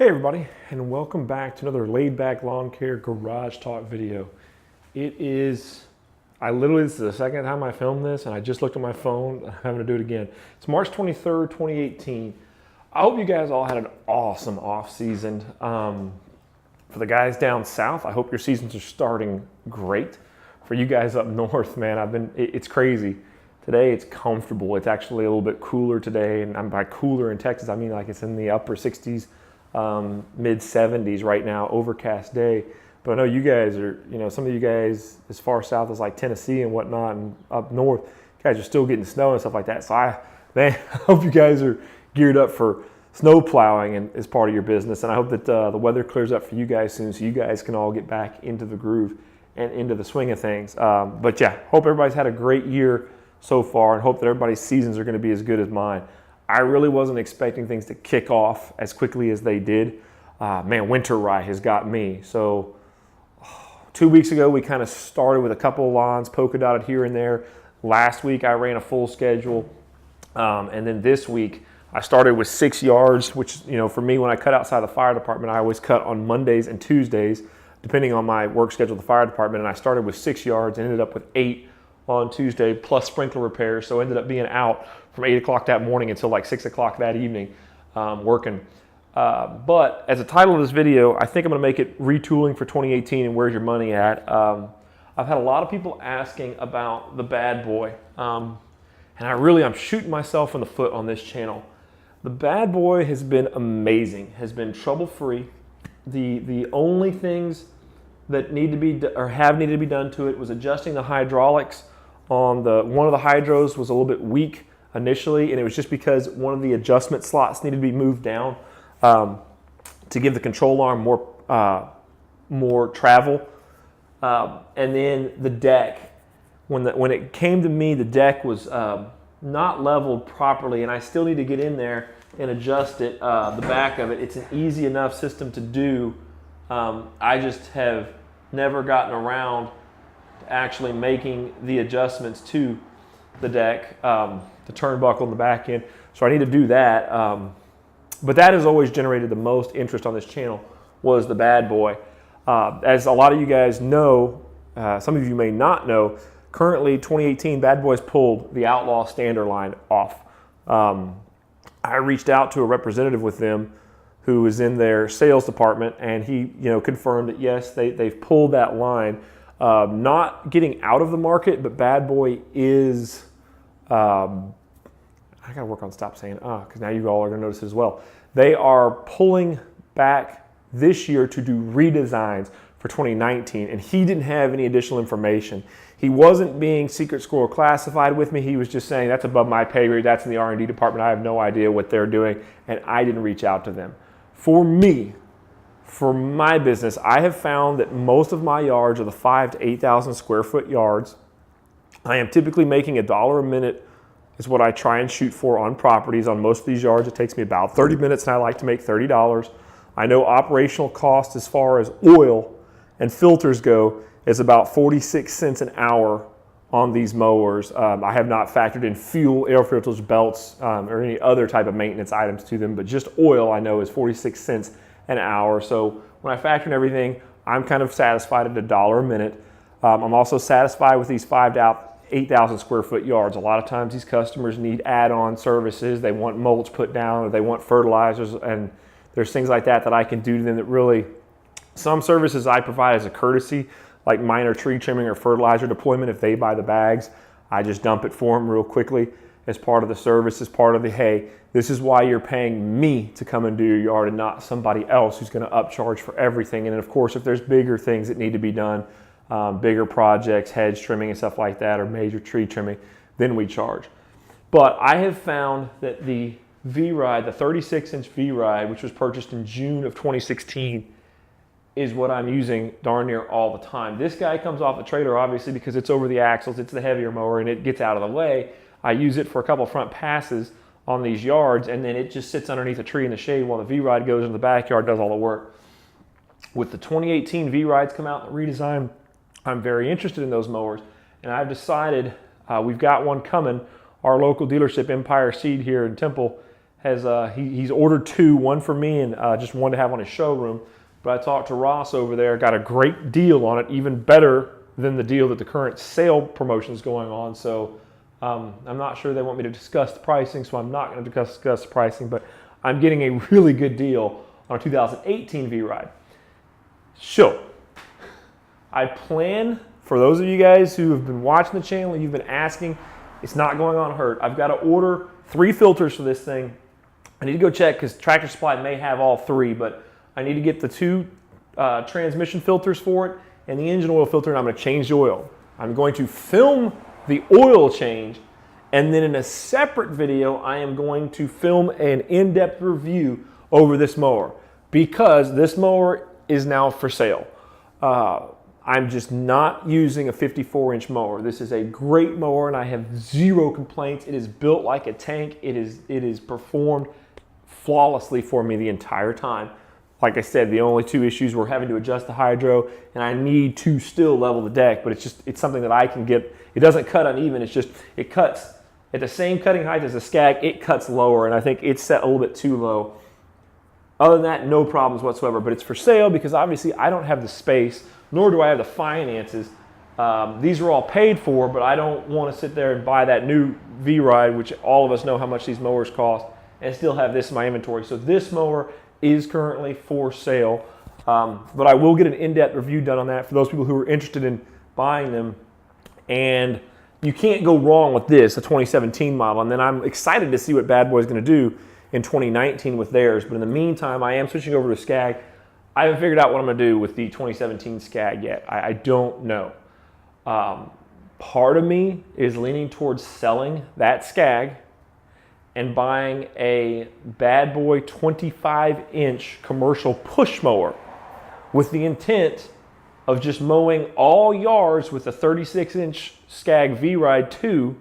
Hey everybody, and welcome back to another laid back lawn care garage talk video. This is the second time I filmed this and I just looked at my phone. I'm having to do it again. It's March 23rd, 2018. I hope you guys all had an awesome off season. For the guys down south, I hope your seasons are starting great. For you guys up north, man, it's crazy. Today it's comfortable. It's actually a little bit cooler today, and by cooler in Texas, I mean like it's in the upper 60s. Mid 70s right now, overcast day. But I know you guys are, some of you guys as far south as like Tennessee and whatnot, and up north, you guys are still getting snow and stuff like that. So I hope you guys are geared up for snow plowing and as part of your business. And I hope that the weather clears up for you guys soon, so you guys can all get back into the groove and into the swing of things. But yeah, hope everybody's had a great year so far, and hope that everybody's seasons are going to be as good as mine. I really wasn't expecting things to kick off as quickly as they did. Winter rye has got me. So 2 weeks ago, we kind of started with a couple of lawns, polka dotted here and there. Last week, I ran a full schedule. And then this week, I started with 6 yards, which, for me, when I cut outside the fire department, I always cut on Mondays and Tuesdays, depending on my work schedule at the fire department. And I started with 6 yards and ended up with 8 on Tuesday, plus sprinkler repairs. So ended up being out from 8 o'clock that morning until like 6 o'clock that evening working. But as a title of this video, I think I'm gonna make it retooling for 2018 and where's your money at. I've had a lot of people asking about the Bad Boy. And I'm shooting myself in the foot on this channel. The Bad Boy has been amazing, has been trouble-free. The only things that need to be or have needed to be done to it was adjusting the hydraulics on one of the hydros was a little bit weak initially, and it was just because one of the adjustment slots needed to be moved down to give the control arm more travel. And then the deck, when it came to me, the deck was not leveled properly, and I still need to get in there and adjust it, the back of it. It's an easy enough system to do. I just have never gotten around to actually making the adjustments to the deck, the turnbuckle in the back end. So I need to do that. But that has always generated the most interest on this channel was the Bad Boy. As a lot of you guys know, some of you may not know, currently 2018 Bad Boy's pulled the Outlaw Standard line off. I reached out to a representative with them who was in their sales department, and he confirmed that yes, they've pulled that line. Not getting out of the market, but Bad Boy is, I gotta work on stop saying because now you all are gonna notice it as well. They are pulling back this year to do redesigns for 2019, and he didn't have any additional information. He wasn't being secret squirrel classified with me. He was just saying that's above my pay grade, that's in the R&D department, I have no idea what they're doing, and I didn't reach out to them. For me, for my business, I have found that most of my yards are the 5,000 to 8,000 square foot yards. I am typically making $1 a minute is what I try and shoot for on properties. On most of these yards, it takes me about 30 minutes, and I like to make $30. I know operational cost as far as oil and filters go is about 46 cents an hour on these mowers. I have not factored in fuel, air filters, belts, or any other type of maintenance items to them, but just oil I know is 46 cents an hour. So when I factor in everything, I'm kind of satisfied at $1 a minute. I'm also satisfied with these 5,000 to 8,000 square foot yards. A lot of times these customers need add-on services. They want mulch put down, or they want fertilizers, and there's things like that I can do to them that really, some services I provide as a courtesy, like minor tree trimming or fertilizer deployment. If they buy the bags, I just dump it for them real quickly as part of the service, as part of the, hey, this is why you're paying me to come and do your yard and not somebody else who's going to upcharge for everything. And then of course, if there's bigger things that need to be done, bigger projects, hedge trimming and stuff like that, or major tree trimming, then we charge. But I have found that the V-Ride, the 36-inch V-Ride, which was purchased in June of 2016, is what I'm using darn near all the time. This guy comes off the trailer, obviously, because it's over the axles, it's the heavier mower, and it gets out of the way. I use it for a couple front passes on these yards, and then it just sits underneath a tree in the shade while the V-Ride goes into the backyard, does all the work. With the 2018 V-Rides come out in the redesign, I'm very interested in those mowers, and I've decided we've got one coming. Our local dealership, Empire Seed here in Temple, has he's ordered 2, one for me and just one to have on his showroom. But I talked to Ross over there, got a great deal on it, even better than the deal that the current sale promotion is going on. So I'm not sure they want me to discuss the pricing, so I'm not going to discuss the pricing, but I'm getting a really good deal on a 2018 V-Ride. So I plan, for those of you guys who have been watching the channel, you've been asking, it's not going on hurt. I've got to order 3 filters for this thing. I need to go check because Tractor Supply may have all 3, but I need to get the 2 transmission filters for it and the engine oil filter, and I'm going to change the oil. I'm going to film the oil change, and then in a separate video, I am going to film an in-depth review over this mower because this mower is now for sale. I'm just not using a 54-inch mower. This is a great mower, and I have 0 complaints. It is built like a tank. It is performed flawlessly for me the entire time. Like I said, the only 2 issues were having to adjust the hydro, and I need to still level the deck, but it's something that I can get. It doesn't cut uneven. It cuts at the same cutting height as a Skag. It cuts lower, and I think it's set a little bit too low. Other than that, no problems whatsoever, but it's for sale because obviously I don't have the space, nor do I have the finances. These are all paid for, but I don't want to sit there and buy that new V-Ride, which all of us know how much these mowers cost, and still have this in my inventory. So this mower is currently for sale, but I will get an in-depth review done on that for those people who are interested in buying them. And you can't go wrong with this, a 2017 model. And then I'm excited to see what Bad Boy is going to do in 2019 with theirs. But in the meantime, I am switching over to Skag. I haven't figured out what I'm going to do with the 2017 Skag yet. I don't know. Part of me is leaning towards selling that Skag and buying a Bad Boy 25-inch commercial push mower with the intent of just mowing all yards with a 36-inch Skag V-Ride 2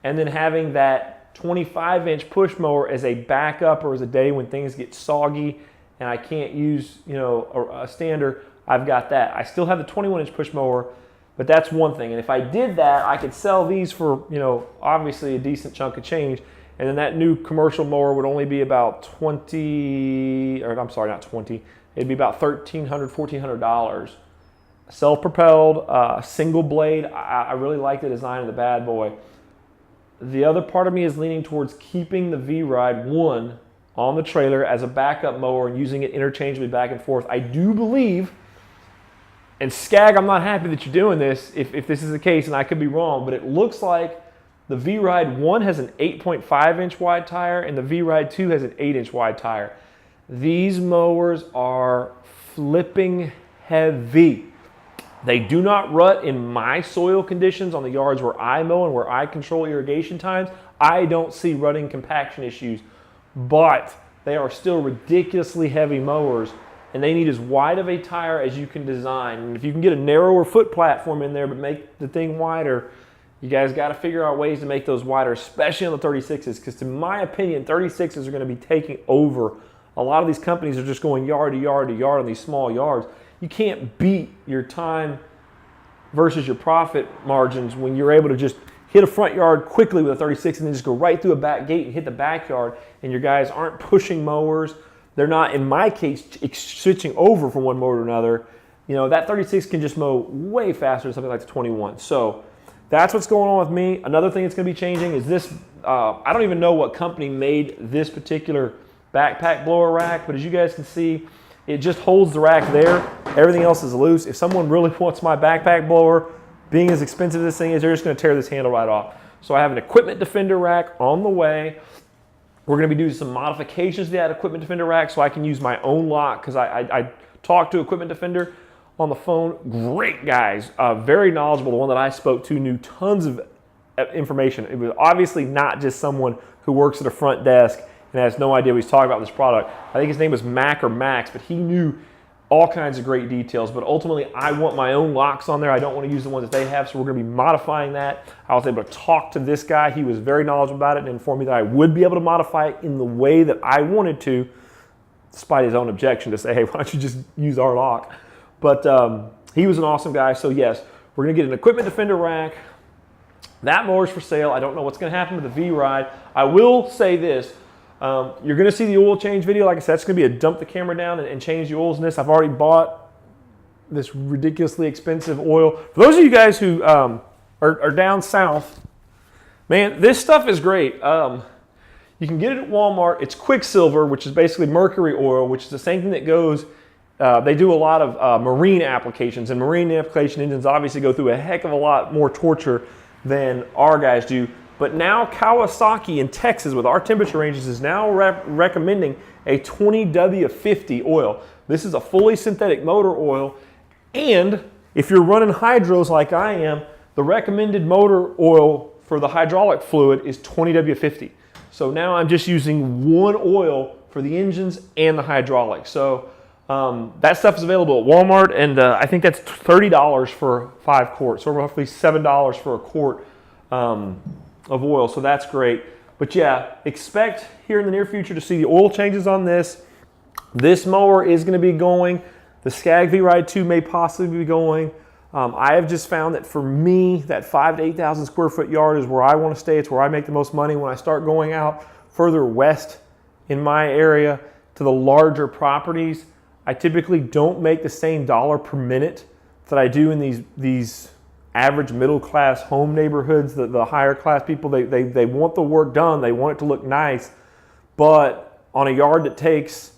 and then having that 25-inch push mower as a backup or as a day when things get soggy and I can't use, a stander. I've got that. I still have the 21-inch push mower, but that's one thing. And if I did that, I could sell these for, obviously a decent chunk of change. And then that new commercial mower would only be about not 20, it'd be about $1,300, $1,400. Self-propelled, single blade. I really like the design of the Bad Boy. The other part of me is leaning towards keeping the V-Ride 1 on the trailer as a backup mower and using it interchangeably back and forth. I do believe, and Skag, I'm not happy that you're doing this if this is the case, and I could be wrong, but it looks like the V-Ride 1 has an 8.5-inch wide tire and the V-Ride 2 has an 8-inch wide tire. These mowers are flipping heavy. They do not rut in my soil conditions on the yards where I mow and where I control irrigation times. I don't see rutting compaction issues, but they are still ridiculously heavy mowers and they need as wide of a tire as you can design. And if you can get a narrower foot platform in there but make the thing wider, you guys got to figure out ways to make those wider, especially on the 36s, because in my opinion, 36s are going to be taking over. A lot of these companies are just going yard to yard to yard on these small yards. You can't beat your time versus your profit margins when you're able to just hit a front yard quickly with a 36 and then just go right through a back gate and hit the backyard, and your guys aren't pushing mowers. They're not, in my case, switching over from one mower to another. That 36 can just mow way faster than something like the 21. So that's what's going on with me. Another thing that's going to be changing is this. I don't even know what company made this particular backpack blower rack, but as you guys can see, it just holds the rack there. Everything else is loose. If someone really wants my backpack blower, being as expensive as this thing is, they're just going to tear this handle right off. So I have an equipment defender rack on the way. We're going to be doing some modifications to that equipment defender rack so I can use my own lock, because I talked to equipment defender on the phone. Great guys, very knowledgeable. The one that I spoke to knew tons of information. It was obviously not just someone who works at a front desk and has no idea what he's talking about this product. I think his name was Mac or Max, but he knew all kinds of great details. But ultimately, I want my own locks on there. I don't want to use the ones that they have, so we're going to be modifying that. I was able to talk to this guy. He was very knowledgeable about it and informed me that I would be able to modify it in the way that I wanted to, despite his own objection to say, hey, why don't you just use our lock? But he was an awesome guy. So yes, we're going to get an equipment defender rack. That mower's for sale. I don't know what's going to happen with the V-Ride. I will say this. You're going to see the oil change video. Like I said, it's going to be a dump the camera down and change the oils in this. I've already bought this ridiculously expensive oil. For those of you guys who are down south, man, this stuff is great. You can get it at Walmart. It's Quicksilver, which is basically mercury oil, which is the same thing that goes, they do a lot of marine applications, and marine application engines obviously go through a heck of a lot more torture than our guys do. But now Kawasaki in Texas with our temperature ranges is now recommending a 20W50 oil. This is a fully synthetic motor oil, and if you're running hydros like I am, the recommended motor oil for the hydraulic fluid is 20W50. So now I'm just using one oil for the engines and the hydraulics. So that stuff is available at Walmart, and I think that's $30 for 5 quarts, so roughly $7 for a quart of oil, so that's great. But yeah, expect here in the near future to see the oil changes on this. This mower is going to be going. The Skag V-Ride 2 may possibly be going. I have just found that for me, that 5,000 to 8,000 square foot yard is where I want to stay. It's where I make the most money. When I start going out further west in my area to the larger properties, I typically don't make the same dollar per minute that I do in these average middle class home neighborhoods. The higher class people, they want the work done, they want it to look nice, but on a yard that takes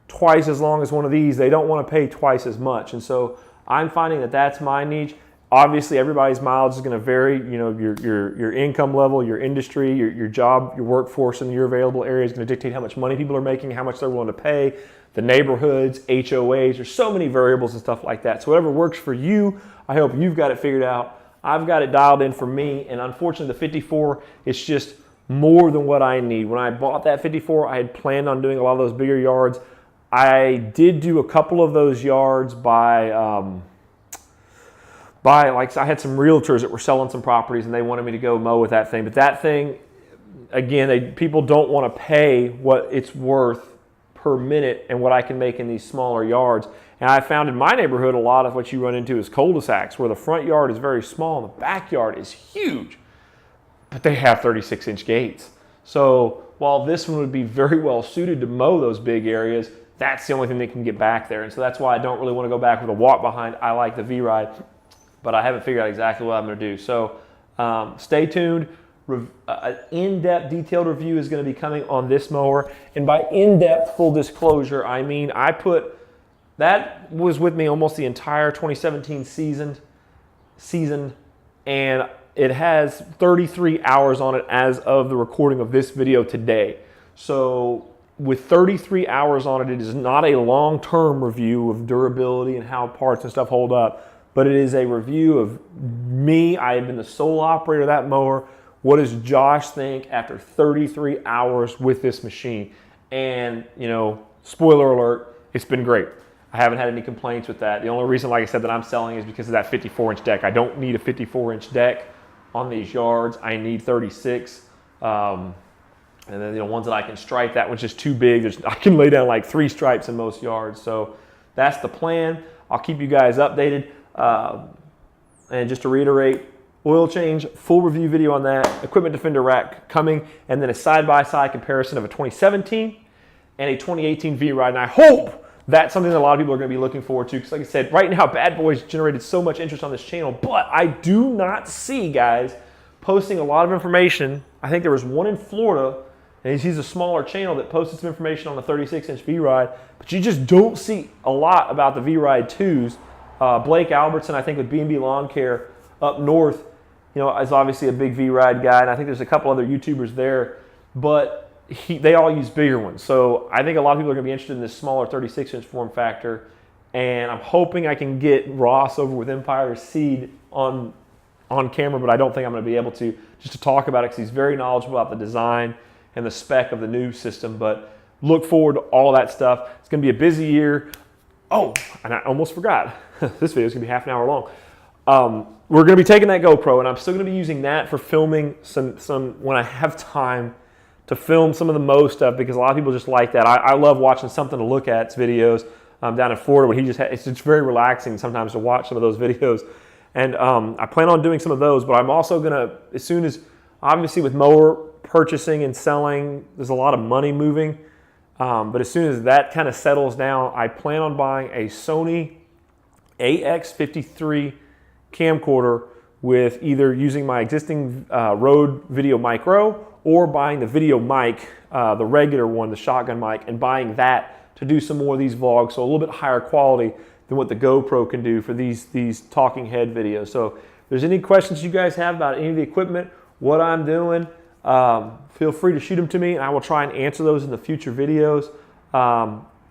twice as long as one of these, they don't want to pay twice as much. And so I'm finding that that's my niche. Obviously everybody's mileage is going to vary. You know, your income level, your industry, your job, your workforce in your available area is going to dictate how much money people are making, how much they're willing to pay, the neighborhoods, HOAs. There's so many variables and stuff like that. So whatever works for you, I hope you've got it figured out. I've got it dialed in for me, and unfortunately the 54 is just more than what I need. When I bought that 54, I had planned on doing a lot of those bigger yards. I did do a couple of those yards by like, I had some realtors that were selling some properties and they wanted me to go mow with that thing. But that thing, again, people don't want to pay what it's worth per minute and what I can make in these smaller yards. And I found in my neighborhood, a lot of what you run into is cul-de-sacs, where the front yard is very small and the backyard is huge, but they have 36-inch gates. So while this one would be very well suited to mow those big areas, that's the only thing that can get back there. And so that's why I don't really want to go back with a walk behind. I like the V-Ride, but I haven't figured out exactly what I'm going to do. So stay tuned. An in-depth detailed review is going to be coming on this mower. And by in-depth, full disclosure, I mean that was with me almost the entire 2017 season, and it has 33 hours on it as of the recording of this video today. So with 33 hours on it, it is not a long-term review of durability and how parts and stuff hold up, but it is a review of me. I have been the sole operator of that mower. What does Josh think after 33 hours with this machine? And, you know, spoiler alert, it's been great. I haven't had any complaints with that. The only reason, like I said, that I'm selling is because of that 54-inch deck. I don't need a 54-inch deck on these yards. I need 36. And then the ones that I can stripe, that one's just too big. I can lay down like 3 stripes in most yards. So that's the plan. I'll keep you guys updated. And just to reiterate, oil change, full review video on that, equipment defender rack coming, and then a side-by-side comparison of a 2017 and a 2018 V-Ride. And I hope that's something that a lot of people are going to be looking forward to, because like I said, right now Bad Boys generated so much interest on this channel, but I do not see guys posting a lot of information. I think there was one in Florida, and he's a smaller channel that posted some information on the 36-inch V-Ride, but you just don't see a lot about the V-Ride 2s. Blake Albertson, I think with B&B Lawn Care up north, you know, is obviously a big V-Ride guy, and I think there's a couple other YouTubers there, but they all use bigger ones. So I think a lot of people are going to be interested in this smaller 36-inch form factor, and I'm hoping I can get Ross over with Empire Seed on camera, but I don't think I'm going to be able to, just to talk about it, because he's very knowledgeable about the design and the spec of the new system. But look forward to all that stuff. It's going to be a busy year. Oh, and I almost forgot. This video is going to be half an hour long. We're going to be taking that GoPro, and I'm still going to be using that for filming some when I have time to film some of the Mow stuff, because a lot of people just like that. I love watching something to look at videos down in Florida, where it's just very relaxing sometimes to watch some of those videos. And I plan on doing some of those, but I'm also going to, as soon as, obviously with Mower, purchasing and selling. There's a lot of money moving. But as soon as that kind of settles down, I plan on buying a Sony AX53 camcorder with either using my existing Rode Video Micro or buying the video mic, the regular one, the shotgun mic, and buying that to do some more of these vlogs, so a little bit higher quality than what the GoPro can do for these talking head videos. So if there's any questions you guys have about any of the equipment, what I'm doing, feel free to shoot them to me, and I will try and answer those in the future videos.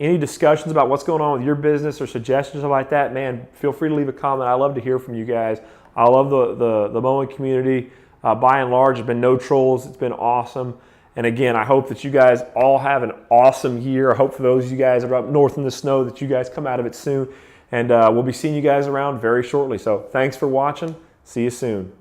Any discussions about what's going on with your business or suggestions like that, man, feel free to leave a comment. I love to hear from you guys. I love the mowing community. By and large, there's been no trolls. It's been awesome. And again, I hope that you guys all have an awesome year. I hope for those of you guys that are up north in the snow that you guys come out of it soon. And we'll be seeing you guys around very shortly. So thanks for watching. See you soon.